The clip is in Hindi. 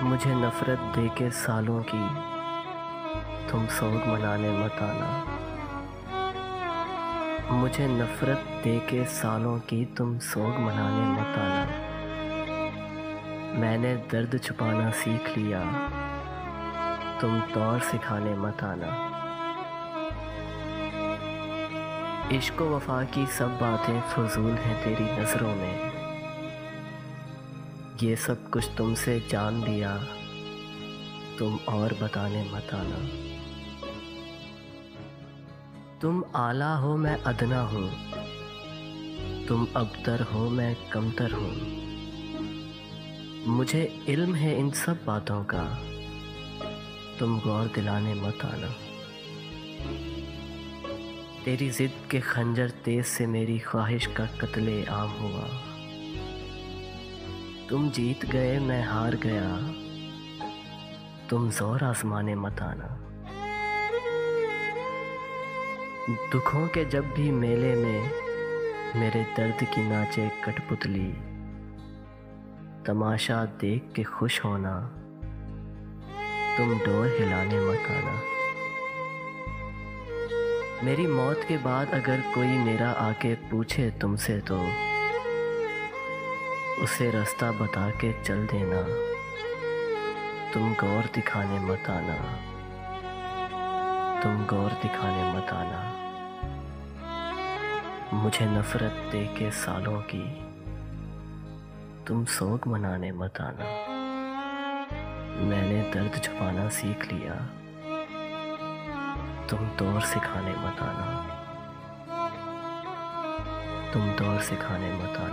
मुझे नफ़रत देके सालों की तुम सोग मनाने मत आना। मुझे नफ़रत देके सालों की तुम सोग मनाने मत आना। मैंने दर्द छुपाना सीख लिया, तुम तौर सिखाने मत आना। इश्क व वफ़ा की सब बातें फ़ुज़ूल हैं तेरी नज़रों में। ये सब कुछ तुमसे जान लिया, तुम और बताने मत आना। तुम आला हो मैं अदना हूँ, तुम अबतर हो मैं कमतर हूँ। मुझे इल्म है इन सब बातों का, तुम गौर दिलाने मत आना। तेरी ज़िद के खंजर तेज से मेरी ख्वाहिश का कत्ले आम हुआ। तुम जीत गए मैं हार गया, तुम ज़ोर आज़माने मत आना। दुखों के जब भी मेले में मेरे दर्द की नाचे कठपुतली। तमाशा देख के खुश होना, तुम डोर हिलाने मत आना। मेरी मौत के बाद अगर कोई मेरा आके पूछे तुमसे तो उसे रास्ता बता के चल देना, तुम गौर दिखाने मत आना। तुम गौर दिखाने मत आना। मुझे नफ़रत दे के सालों की तुम सोग मनाने मत आना। मैंने दर्द छुपाना सीख लिया, तुम दौर सिखाने मत आना। तुम दौर सिखाने मत आना।